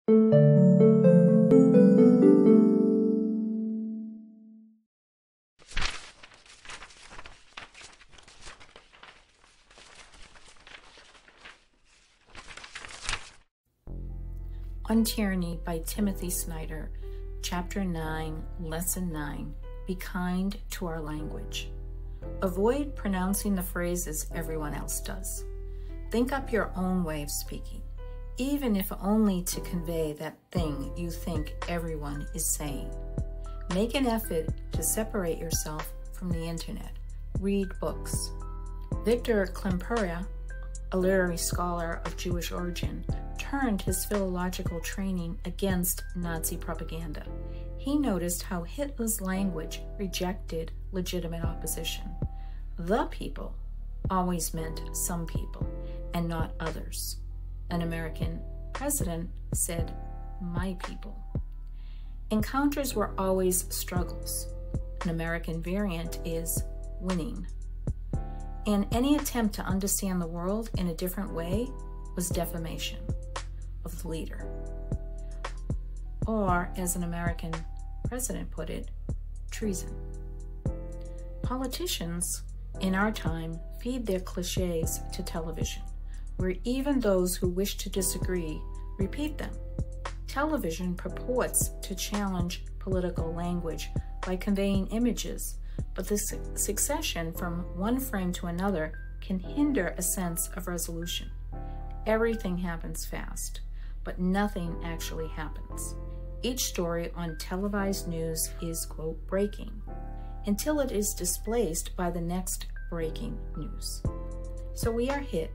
On Tyranny by Timothy Snyder, Chapter 9, Lesson 9, Be kind to our language. Avoid pronouncing the phrases everyone else does. Think up your own way of speaking, even if only to convey that thing you think everyone is saying. Make an effort to separate yourself from the internet. Read books. Victor Corporeal, a literary scholar of Jewish origin, turned his philological training against Nazi propaganda. He noticed how Hitler's language rejected legitimate opposition. The people always meant some people and not others. An American president said, "My people." Encounters were always struggles. An American variant is winning. And any attempt to understand the world in a different way was defamation of the leader. Or, as an American president put it, treason. Politicians in our time feed their cliches to television, where even those who wish to disagree repeat them. Television purports to challenge political language by conveying images, but the succession from one frame to another can hinder a sense of resolution. Everything happens fast, but nothing actually happens. Each story on televised news is, quote, breaking, until it is displaced by the next breaking news. So we are hit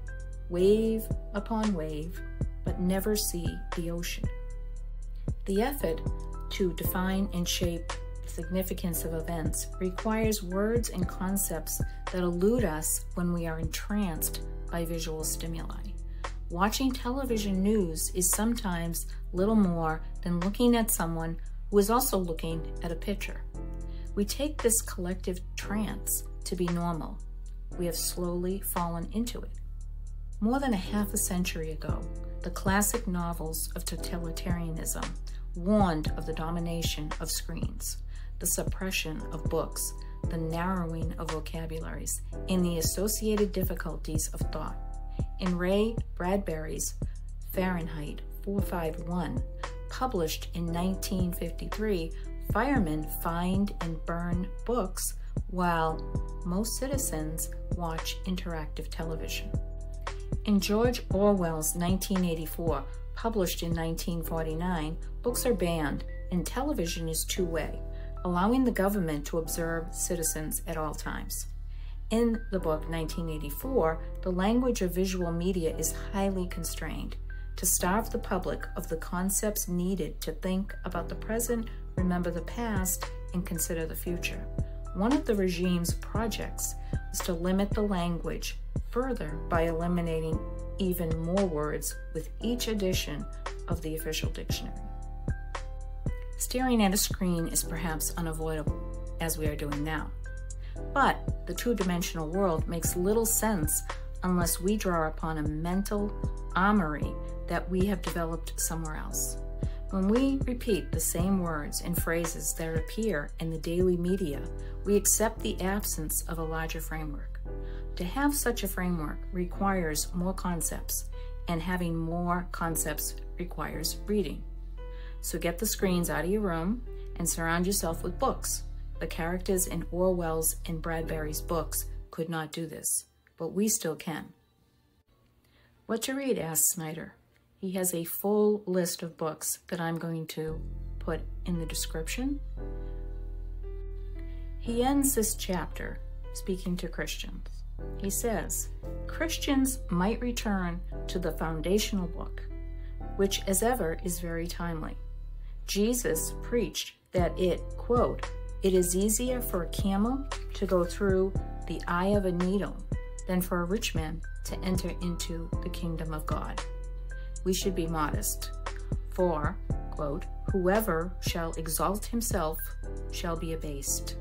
wave upon wave, but never see the ocean. The effort to define and shape the significance of events requires words and concepts that elude us when we are entranced by visual stimuli. Watching television news is sometimes little more than looking at someone who is also looking at a picture. We take this collective trance to be normal. We have slowly fallen into it. More than a half a century ago, the classic novels of totalitarianism warned of the domination of screens, the suppression of books, the narrowing of vocabularies, and the associated difficulties of thought. In Ray Bradbury's Fahrenheit 451, published in 1953, firemen find and burn books while most citizens watch interactive television. In George Orwell's 1984, published in 1949, books are banned and television is two-way, allowing the government to observe citizens at all times. In the book 1984, the language of visual media is highly constrained to starve the public of the concepts needed to think about the present, remember the past, and consider the future. One of the regime's projects was to limit the language further by eliminating even more words with each edition of the official dictionary. Staring at a screen is perhaps unavoidable, as we are doing now. But the two-dimensional world makes little sense unless we draw upon a mental armory that we have developed somewhere else. When we repeat the same words and phrases that appear in the daily media, we accept the absence of a larger framework. To have such a framework requires more concepts, and having more concepts requires reading. So get the screens out of your room and surround yourself with books. The characters in Orwell's and Bradbury's books could not do this, but we still can. What to read? Asked Snyder. He has a full list of books that I'm going to put in the description. He ends this chapter speaking to Christians. He says, Christians might return to the foundational book, which as ever is very timely. Jesus preached that it, quote, "It is easier for a camel to go through the eye of a needle than for a rich man to enter into the kingdom of God." We should be modest, for, quote, "Whoever shall exalt himself shall be abased,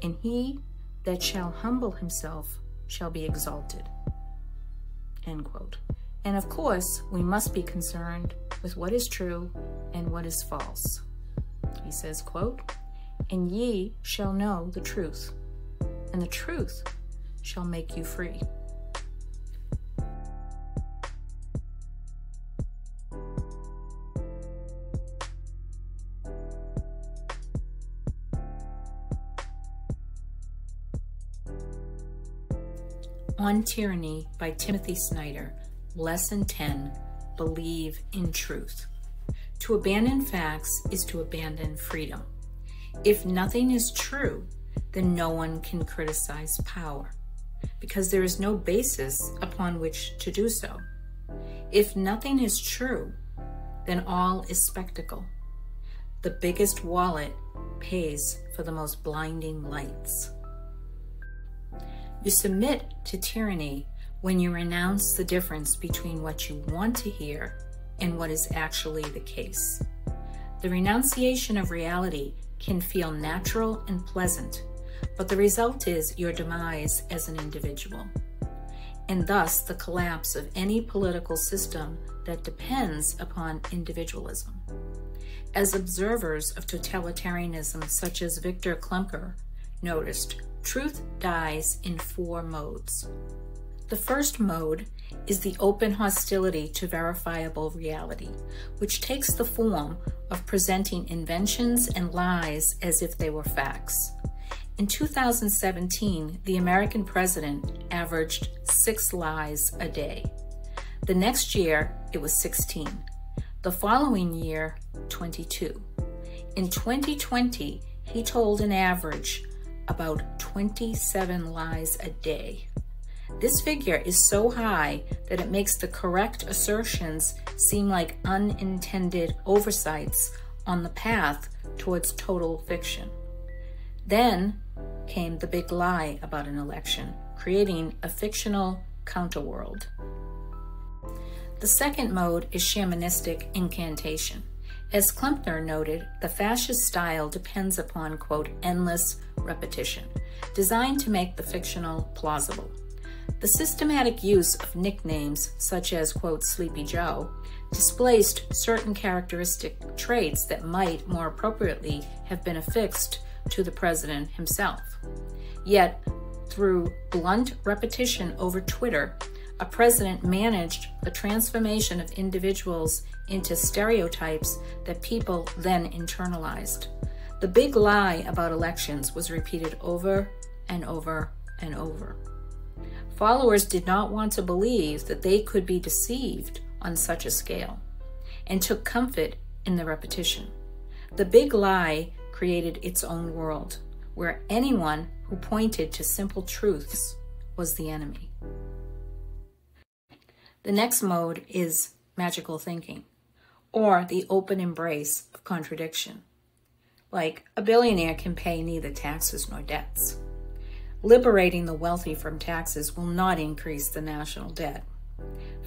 and he that shall humble himself shall be exalted," end quote. And of course, we must be concerned with what is true and what is false. He says, quote, "And ye shall know the truth, and the truth shall make you free." On Tyranny by Timothy Snyder, Lesson 10, Believe in Truth. To abandon facts is to abandon freedom. If nothing is true, then no one can criticize power, because there is no basis upon which to do so. If nothing is true, then all is spectacle. The biggest wallet pays for the most blinding lights. You submit to tyranny when you renounce the difference between what you want to hear and what is actually the case. The renunciation of reality can feel natural and pleasant, but the result is your demise as an individual, and thus the collapse of any political system that depends upon individualism. As observers of totalitarianism such as Victor Klemperer noticed, truth dies in 4 modes. The first mode is the open hostility to verifiable reality, which takes the form of presenting inventions and lies as if they were facts. In 2017, the American president averaged 6 lies a day. The next year, it was 16. The following year, 22. In 2020, he told an average about 27 lies a day. This figure is so high that it makes the correct assertions seem like unintended oversights on the path towards total fiction. Then came the big lie about an election, creating a fictional counterworld. The second mode is shamanistic incantation. As Klemperer noted, the fascist style depends upon, quote, endless repetition, designed to make the fictional plausible. The systematic use of nicknames, such as, quote, Sleepy Joe, displaced certain characteristic traits that might more appropriately have been affixed to the president himself. Yet, through blunt repetition over Twitter, a president managed the transformation of individuals into stereotypes that people then internalized. The big lie about elections was repeated over and over and over. Followers did not want to believe that they could be deceived on such a scale, and took comfort in the repetition. The big lie created its own world, where anyone who pointed to simple truths was the enemy. The next mode is magical thinking, or the open embrace of contradiction. Like, a billionaire can pay neither taxes nor debts. Liberating the wealthy from taxes will not increase the national debt.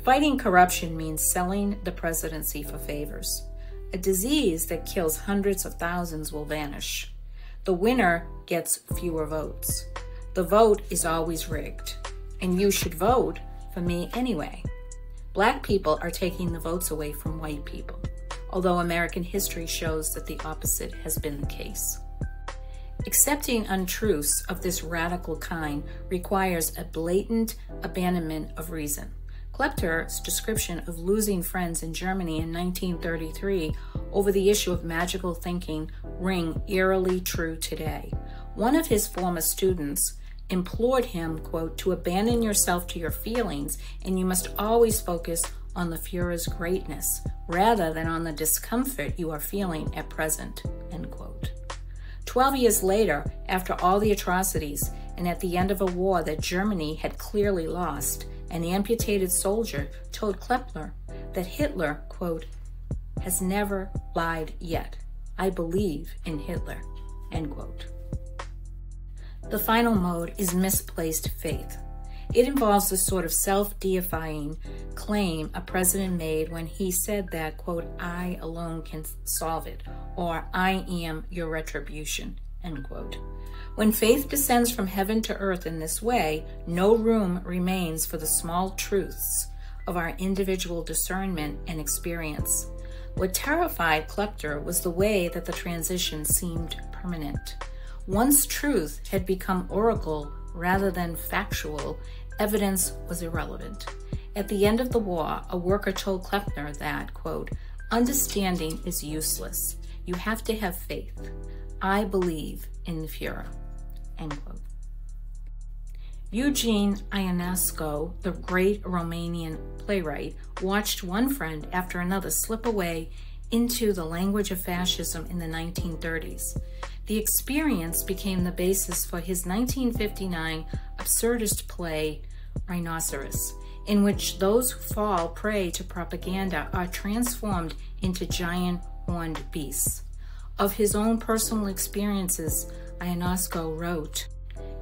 Fighting corruption means selling the presidency for favors. A disease that kills hundreds of thousands will vanish. The winner gets fewer votes. The vote is always rigged, and you should vote for me anyway. Black people are taking the votes away from white people, although American history shows that the opposite has been the case. Accepting untruths of this radical kind requires a blatant abandonment of reason. Klemperer's description of losing friends in Germany in 1933 over the issue of magical thinking ring eerily true today. One of his former students implored him, quote, to abandon yourself to your feelings, and you must always focus on the Führer's greatness rather than on the discomfort you are feeling at present, end quote. 12 years later, after all the atrocities and at the end of a war that Germany had clearly lost, an amputated soldier told Klemperer that Hitler, quote, has never lied yet. I believe in Hitler, end quote. The final mode is misplaced faith. It involves the sort of self-deifying claim a president made when he said that, quote, I alone can solve it, or I am your retribution, end quote. When faith descends from heaven to earth in this way, no room remains for the small truths of our individual discernment and experience. What terrified Klepter was the way that the transition seemed permanent. Once truth had become oracle rather than factual, evidence was irrelevant. At the end of the war, a worker told Klepter that, quote, "Understanding is useless. You have to have faith. I believe in the Führer," end quote. Eugene Ionesco, the great Romanian playwright, watched one friend after another slip away into the language of fascism in the 1930s. The experience became the basis for his 1959 absurdist play, Rhinoceros, in which those who fall prey to propaganda are transformed into giant horned beasts. Of his own personal experiences, Ionesco wrote,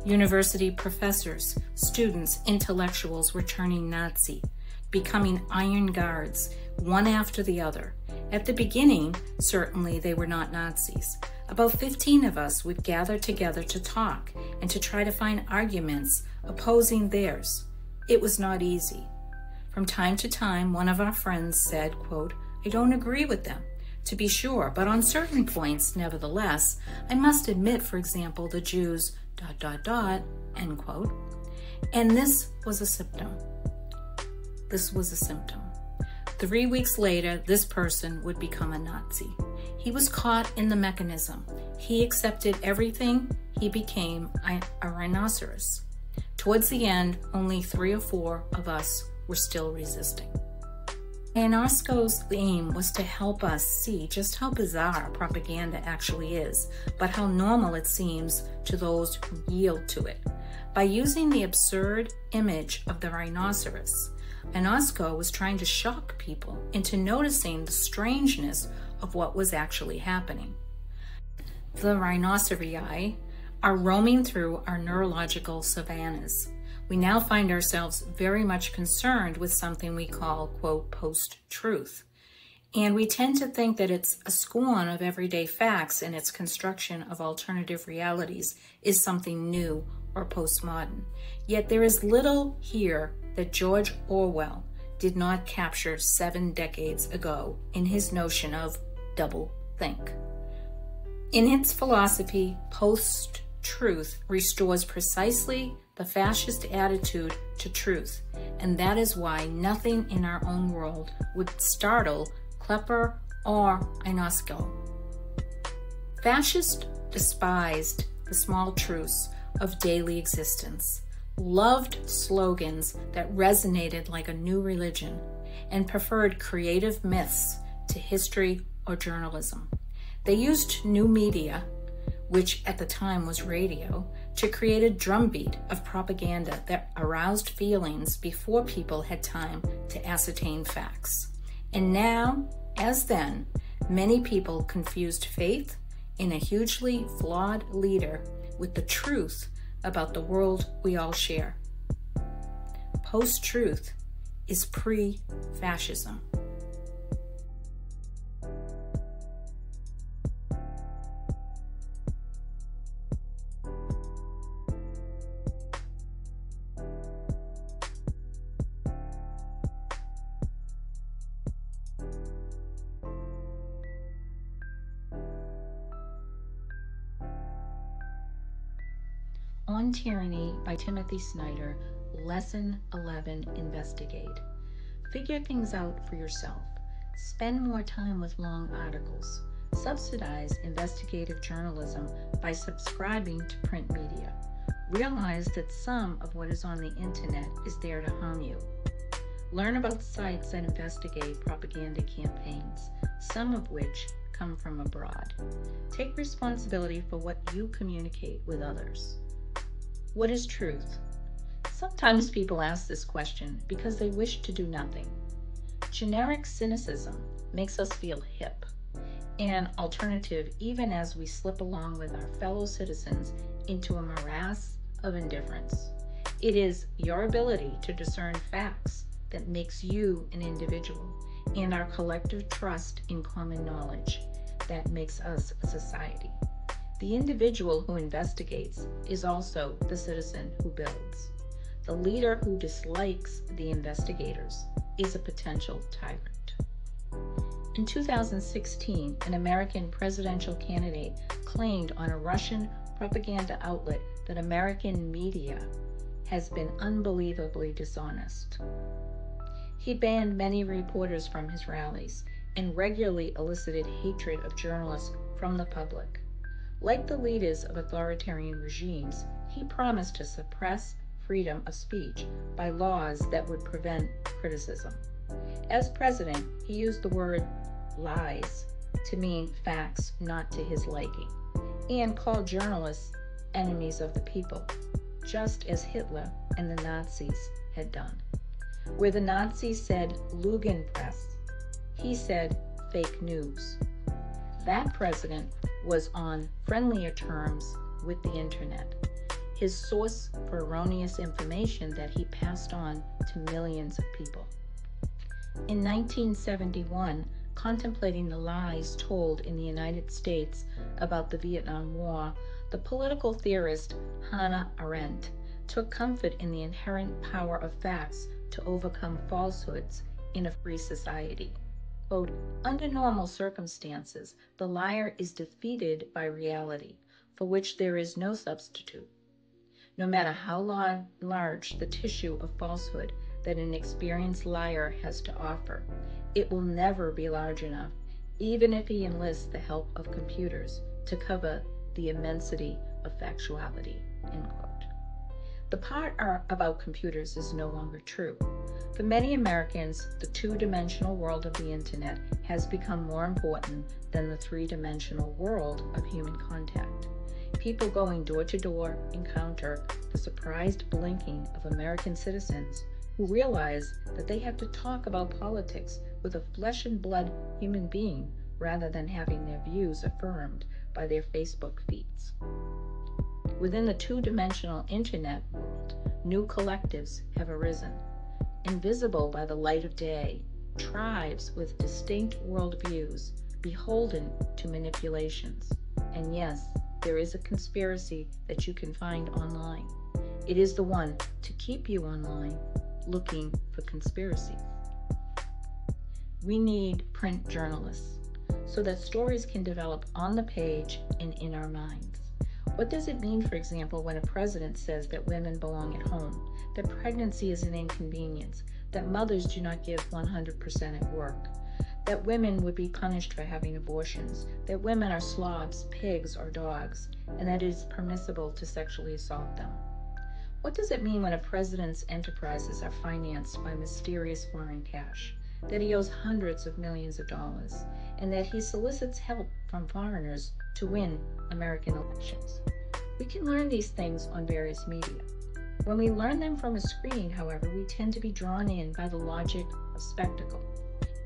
"University professors, students, intellectuals were turning Nazi, becoming iron guards, one after the other. At the beginning, certainly they were not Nazis. About 15 of us would gather together to talk and to try to find arguments opposing theirs. It was not easy. From time to time, one of our friends said, quote, 'I don't agree with them, to be sure, but on certain points, nevertheless, I must admit, for example, the Jews, ... end quote. And this was a symptom. This was a symptom. 3 weeks later, this person would become a Nazi. He was caught in the mechanism. He accepted everything. He became a rhinoceros. Towards the end, only 3 or 4 of us were still resisting." Ionesco's aim was to help us see just how bizarre propaganda actually is, but how normal it seems to those who yield to it. By using the absurd image of the rhinoceros, Ionesco was trying to shock people into noticing the strangeness of what was actually happening. The rhinoceri are roaming through our neurological savannas. We now find ourselves very much concerned with something we call, quote, post-truth. And we tend to think that it's a scorn of everyday facts and its construction of alternative realities is something new or postmodern. Yet there is little here that George Orwell did not capture 7 decades ago in his notion of double think. In its philosophy, post-truth restores precisely the fascist attitude to truth, and that is why nothing in our own world would startle Klepper or Ionesco. Fascists despised the small truths of daily existence, loved slogans that resonated like a new religion, and preferred creative myths to history or journalism. They used new media, which at the time was radio, to create a drumbeat of propaganda that aroused feelings before people had time to ascertain facts. And now, as then, many people confused faith in a hugely flawed leader with the truth about the world we all share. Post-truth is pre-fascism. On Tyranny by Timothy Snyder, Lesson 11, Investigate. Figure things out for yourself. Spend more time with long articles. Subsidize investigative journalism by subscribing to print media. Realize that some of what is on the internet is there to harm you. Learn about sites that investigate propaganda campaigns, some of which come from abroad. Take responsibility for what you communicate with others. What is truth? Sometimes people ask this question because they wish to do nothing. Generic cynicism makes us feel hip and alternative even as we slip along with our fellow citizens into a morass of indifference. It is your ability to discern facts that makes you an individual, and our collective trust in common knowledge that makes us a society. The individual who investigates is also the citizen who builds. The leader who dislikes the investigators is a potential tyrant. In 2016, an American presidential candidate claimed on a Russian propaganda outlet that American media has been unbelievably dishonest. He banned many reporters from his rallies and regularly elicited hatred of journalists from the public. Like the leaders of authoritarian regimes, he promised to suppress freedom of speech by laws that would prevent criticism. As president, he used the word lies to mean facts not to his liking, and called journalists enemies of the people, just as Hitler and the Nazis had done. Where the Nazis said Lügenpresse, he said fake news. That president was on friendlier terms with the internet, his source for erroneous information that he passed on to millions of people. In 1971, contemplating the lies told in the United States about the Vietnam War, the political theorist Hannah Arendt took comfort in the inherent power of facts to overcome falsehoods in a free society. Quote, under normal circumstances, the liar is defeated by reality, for which there is no substitute. No matter how large the tissue of falsehood that an experienced liar has to offer, it will never be large enough, even if he enlists the help of computers, to cover the immensity of factuality, end quote. The part about computers is no longer true. For many Americans, the two-dimensional world of the internet has become more important than the three-dimensional world of human contact. People going door to door encounter the surprised blinking of American citizens who realize that they have to talk about politics with a flesh and blood human being rather than having their views affirmed by their Facebook feeds. Within the two-dimensional internet world, new collectives have arisen. Invisible by the light of day, tribes with distinct worldviews, beholden to manipulations. And yes, there is a conspiracy that you can find online. It is the one to keep you online, looking for conspiracies. We need print journalists so that stories can develop on the page and in our minds. What does it mean, for example, when a president says that women belong at home, that pregnancy is an inconvenience, that mothers do not give 100% at work, that women would be punished for having abortions, that women are slobs, pigs, or dogs, and that it is permissible to sexually assault them? What does it mean when a president's enterprises are financed by mysterious foreign cash, that he owes hundreds of millions of dollars, and that he solicits help from foreigners to win American elections? We can learn these things on various media. When we learn them from a screen, however, we tend to be drawn in by the logic of spectacle.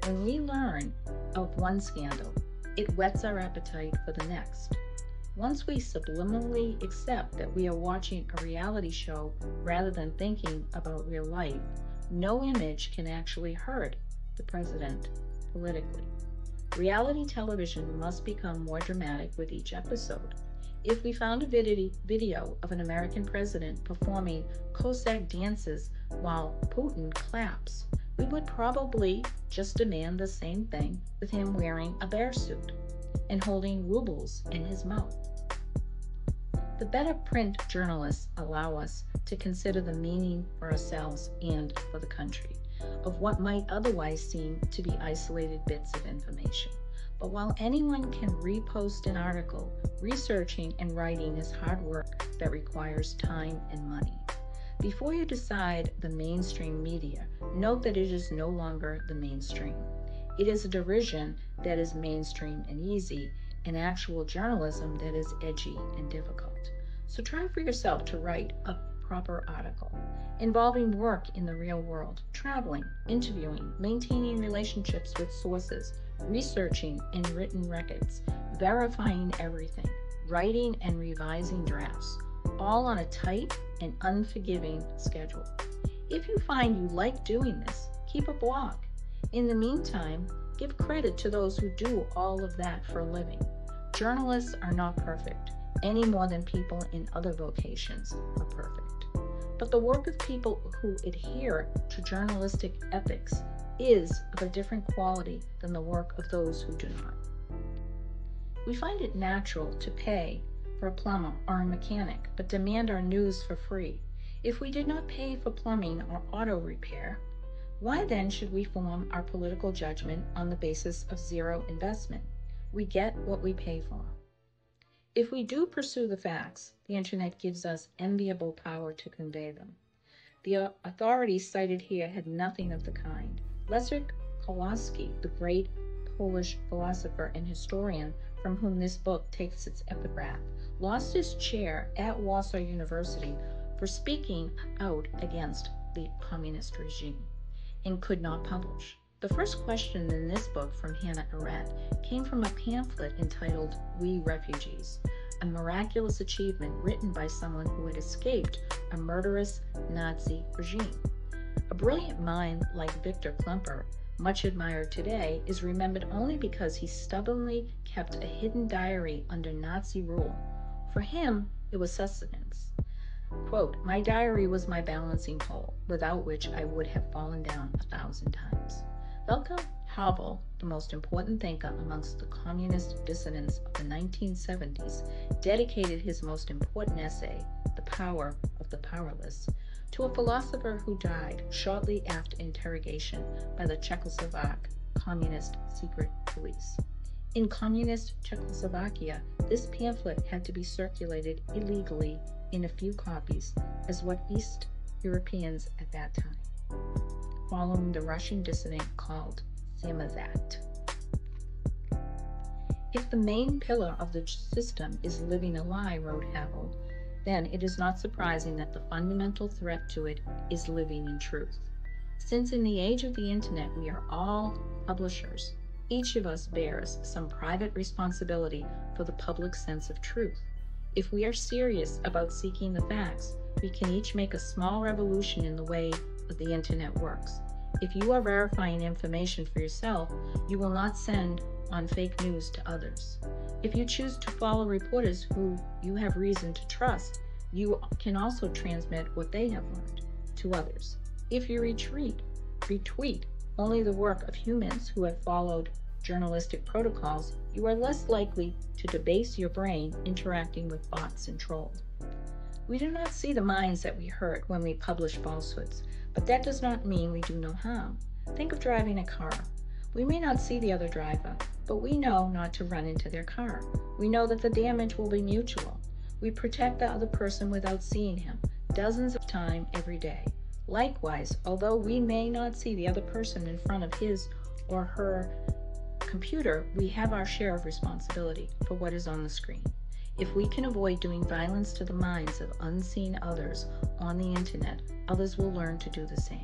When we learn of one scandal, it whets our appetite for the next. Once we subliminally accept that we are watching a reality show rather than thinking about real life, no image can actually hurt the president politically. Reality television must become more dramatic with each episode. If we found a video of an American president performing Cossack dances while Putin claps, we would probably just demand the same thing with him wearing a bear suit and holding rubles in his mouth. The better print journalists allow us to consider the meaning for ourselves and for the country of what might otherwise seem to be isolated bits of information. But while anyone can repost an article, researching and writing is hard work that requires time and money. Before you decide the mainstream media, note that it is no longer the mainstream. It is a derision that is mainstream and easy, and actual journalism that is edgy and difficult. So try for yourself to write a proper article involving work in the real world, traveling, interviewing, maintaining relationships with sources, researching in written records, verifying everything, writing and revising drafts, all on a tight and unforgiving schedule. If you find you like doing this, keep a blog. In the meantime, give credit to those who do all of that for a living. Journalists are not perfect, any more than people in other vocations are perfect. But the work of people who adhere to journalistic ethics is of a different quality than the work of those who do not. We find it natural to pay for a plumber or a mechanic, but demand our news for free. If we did not pay for plumbing or auto repair, why then should we form our political judgment on the basis of zero investment? We get what we pay for. If we do pursue the facts, the internet gives us enviable power to convey them. The authorities cited here had nothing of the kind. Leszek Kołakowski, the great Polish philosopher and historian from whom this book takes its epigraph, lost his chair at Warsaw University for speaking out against the communist regime and could not publish. The first question in this book from Hannah Arendt came from a pamphlet entitled We Refugees, a miraculous achievement written by someone who had escaped a murderous Nazi regime. A brilliant mind like Victor Klemperer, much admired today, is remembered only because he stubbornly kept a hidden diary under Nazi rule. For him, it was sustenance. Quote, "My diary was my balancing pole, without which I would have fallen down 1,000 times. Welcome Havel, the most important thinker amongst the communist dissidents of the 1970s, dedicated his most important essay, The Power of the Powerless, to a philosopher who died shortly after interrogation by the Czechoslovak Communist Secret Police. In communist Czechoslovakia, this pamphlet had to be circulated illegally in a few copies, as what East Europeans at that time, following the Russian dissident called samizdat. If the main pillar of the system is living a lie, wrote Havel, then it is not surprising that the fundamental threat to it is living in truth. Since in the age of the internet we are all publishers, each of us bears some private responsibility for the public sense of truth. If we are serious about seeking the facts, we can each make a small revolution in the way that the internet works. If you are verifying information for yourself, you will not send on fake news to others. If you choose to follow reporters who you have reason to trust, you can also transmit what they have learned to others. If you retweet only the work of humans who have followed journalistic protocols, you are less likely to debase your brain interacting with bots and trolls. We do not see the minds that we hurt when we publish falsehoods, but that does not mean we do no harm. Think of driving a car. We may not see the other driver, but we know not to run into their car. We know that the damage will be mutual. We protect the other person without seeing him, dozens of times every day. Likewise, although we may not see the other person in front of his or her computer, we have our share of responsibility for what is on the screen. If we can avoid doing violence to the minds of unseen others on the internet, others will learn to do the same.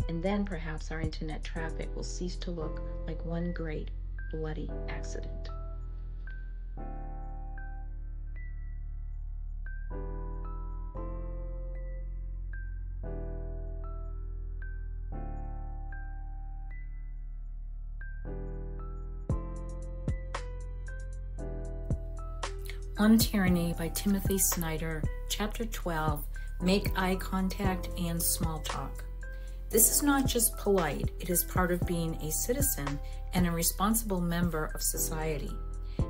And then perhaps our internet traffic will cease to look like one great bloody accident. On Tyranny by Timothy Snyder, Chapter 12, Make Eye Contact and Small Talk. This is not just polite, it is part of being a citizen and a responsible member of society.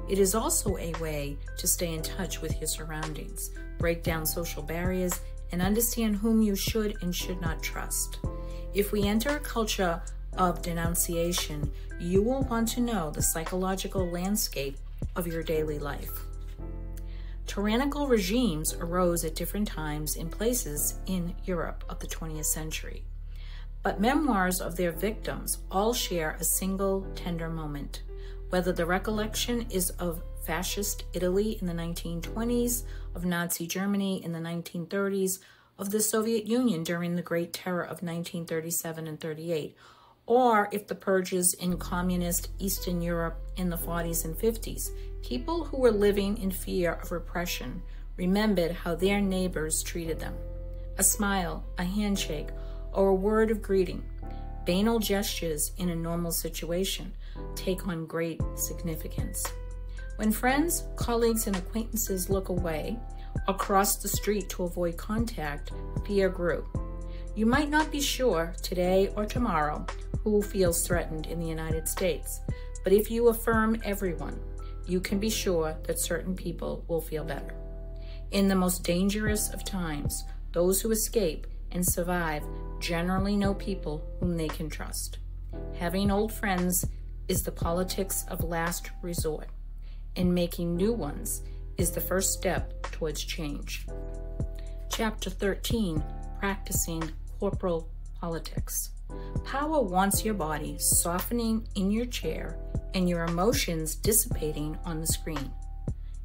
It is also a way to stay in touch with your surroundings, break down social barriers, and understand whom you should and should not trust. If we enter a culture of denunciation, you will want to know the psychological landscape of your daily life. Tyrannical regimes arose at different times and places in Europe of the 20th century. But memoirs of their victims all share a single tender moment, whether the recollection is of fascist Italy in the 1920s, of Nazi Germany in the 1930s, of the Soviet Union during the Great Terror of 1937 and 38, or if the purges in communist Eastern Europe in the 40s and 50s. People who were living in fear of repression remembered how their neighbors treated them. A smile, a handshake, or a word of greeting, banal gestures in a normal situation, take on great significance. When friends, colleagues, and acquaintances look away or cross the street to avoid contact, fear grew. You might not be sure, today or tomorrow, who feels threatened in the United States, but if you affirm everyone, you can be sure that certain people will feel better. In the most dangerous of times, those who escape and survive generally know people whom they can trust. Having old friends is the politics of last resort, and making new ones is the first step towards change. Chapter 13, Practicing Corporeal Politics. Power wants your body softening in your chair and your emotions dissipating on the screen.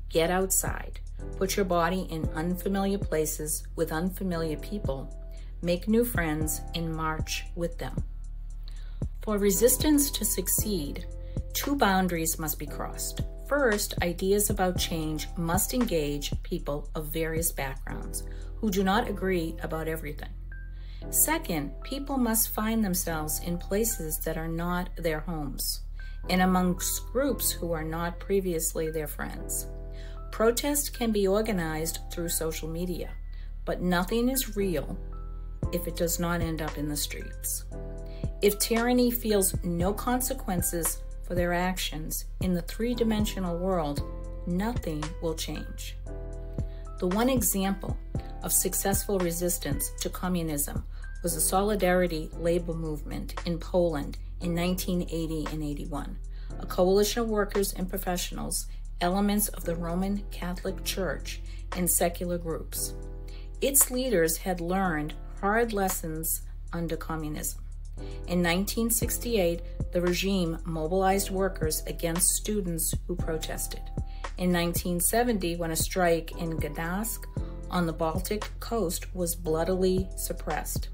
Get outside. Put your body in unfamiliar places with unfamiliar people. Make new friends and march with them. For resistance to succeed, two boundaries must be crossed. First, ideas about change must engage people of various backgrounds who do not agree about everything. Second, people must find themselves in places that are not their homes and amongst groups who are not previously their friends. Protest can be organized through social media, but nothing is real if it does not end up in the streets. If tyranny feels no consequences for their actions in the three-dimensional world, nothing will change. The one example of successful resistance to communism was the Solidarity labor movement in Poland in 1980 and 81, a coalition of workers and professionals, elements of the Roman Catholic Church, and secular groups. Its leaders had learned hard lessons under communism. In 1968, the regime mobilized workers against students who protested. In 1970, when a strike in Gdansk on the Baltic coast was bloodily suppressed,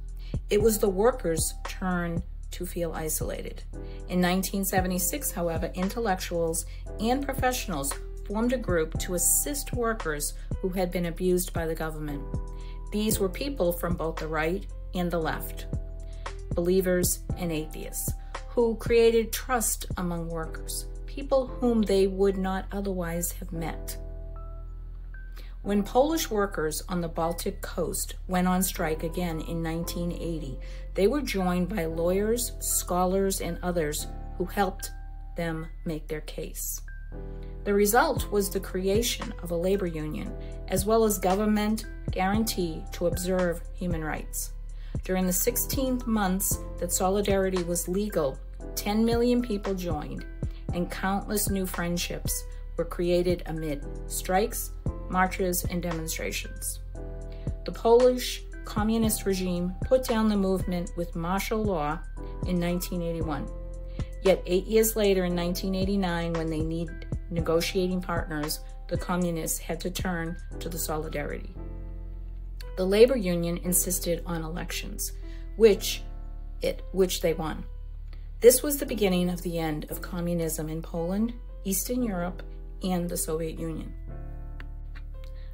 it was the workers' turn to feel isolated. In 1976, however, intellectuals and professionals formed a group to assist workers who had been abused by the government. These were people from both the right and the left, believers and atheists, who created trust among workers, people whom they would not otherwise have met. When Polish workers on the Baltic coast went on strike again in 1980, they were joined by lawyers, scholars, and others who helped them make their case. The result was the creation of a labor union, as well as government guarantee to observe human rights. During the 16 months that Solidarity was legal, 10 million people joined, and countless new friendships were created amid strikes, marches, and demonstrations. The Polish communist regime put down the movement with martial law in 1981. Yet 8 years later, in 1989, when they needed negotiating partners, the communists had to turn to the Solidarity. The labor union insisted on elections, which they won. This was the beginning of the end of communism in Poland, Eastern Europe, and the Soviet Union.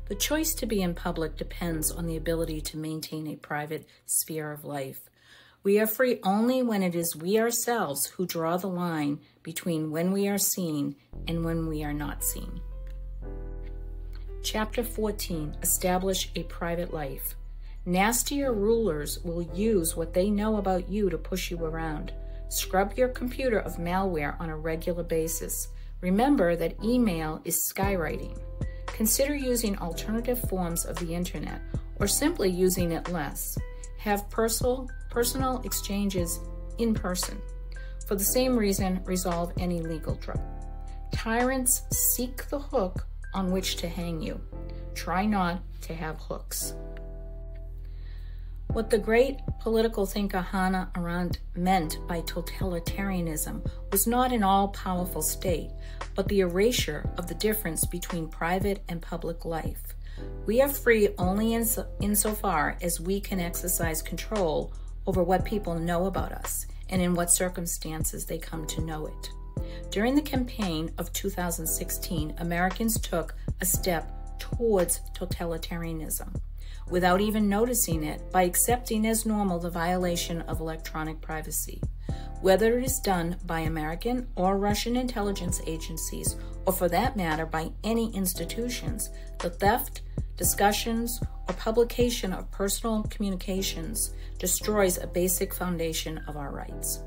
The choice to be in public depends on the ability to maintain a private sphere of life. We are free only when it is we ourselves who draw the line between when we are seen and when we are not seen. Chapter 14, Establish a Private Life. Nastier rulers will use what they know about you to push you around. Scrub your computer of malware on a regular basis. Remember that email is skywriting. Consider using alternative forms of the internet, or simply using it less. Have personal exchanges in person. For the same reason, resolve any legal trouble. Tyrants seek the hook on which to hang you. Try not to have hooks. What the great political thinker Hannah Arendt meant by totalitarianism was not an all-powerful state, but the erasure of the difference between private and public life. We are free only insofar as we can exercise control over what people know about us and in what circumstances they come to know it. During the campaign of 2016, Americans took a step towards totalitarianism without even noticing it by accepting as normal the violation of electronic privacy. Whether it is done by American or Russian intelligence agencies, or for that matter by any institutions, the theft, discussions, or publication of personal communications destroys a basic foundation of our rights.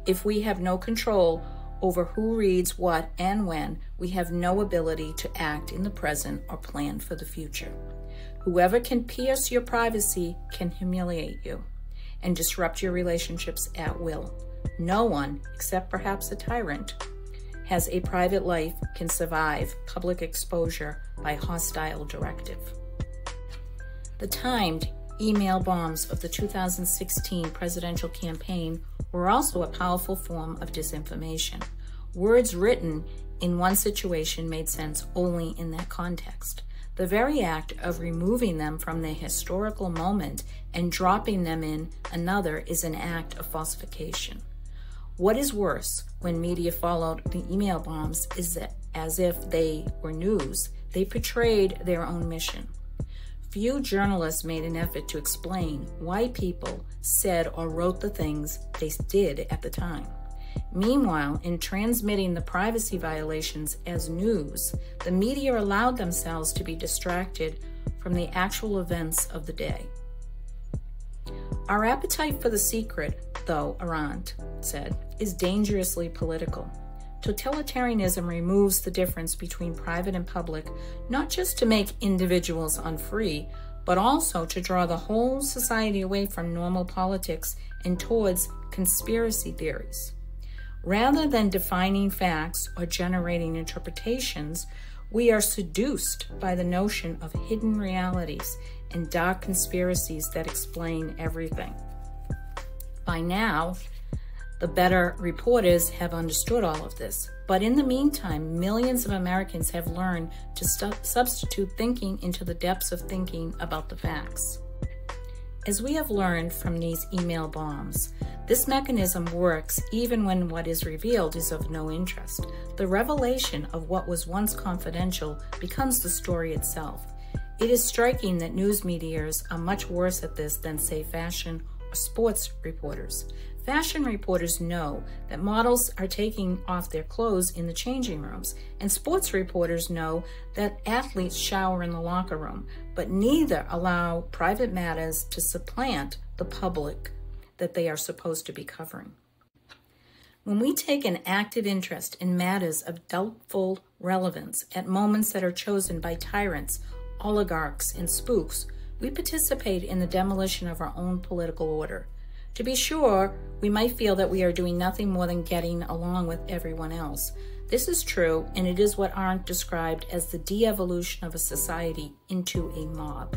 If we have no control over who reads what and when, we have no ability to act in the present or plan for the future. Whoever can pierce your privacy can humiliate you and disrupt your relationships at will. No one, except perhaps a tyrant, has a private life can survive public exposure by hostile directive. The timed email bombs of the 2016 presidential campaign were also a powerful form of disinformation. Words written in one situation made sense only in that context. The very act of removing them from their historical moment and dropping them in another is an act of falsification. What is worse, when media followed the email bombs, is that as if they were news, they portrayed their own mission. Few journalists made an effort to explain why people said or wrote the things they did at the time. Meanwhile, in transmitting the privacy violations as news, the media allowed themselves to be distracted from the actual events of the day. Our appetite for the secret, though, Arendt said, is dangerously political. Totalitarianism removes the difference between private and public, not just to make individuals unfree, but also to draw the whole society away from normal politics and towards conspiracy theories. Rather than defining facts or generating interpretations, we are seduced by the notion of hidden realities and dark conspiracies that explain everything. By now, the better reporters have understood all of this, but in the meantime, millions of Americans have learned to substitute thinking into the depths of thinking about the facts. As we have learned from these email bombs, this mechanism works even when what is revealed is of no interest. The revelation of what was once confidential becomes the story itself. It is striking that news medias are much worse at this than, say, fashion or sports reporters. Fashion reporters know that models are taking off their clothes in the changing rooms, and sports reporters know that athletes shower in the locker room, but neither allow private matters to supplant the public that they are supposed to be covering. When we take an active interest in matters of doubtful relevance at moments that are chosen by tyrants, oligarchs, and spooks, we participate in the demolition of our own political order. To be sure, we might feel that we are doing nothing more than getting along with everyone else. This is true, and it is what Arendt described as the de-evolution of a society into a mob.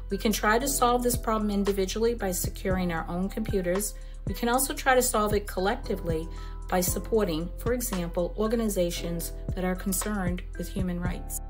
We can try to solve this problem individually by securing our own computers. We can also try to solve it collectively by supporting, for example, organizations that are concerned with human rights.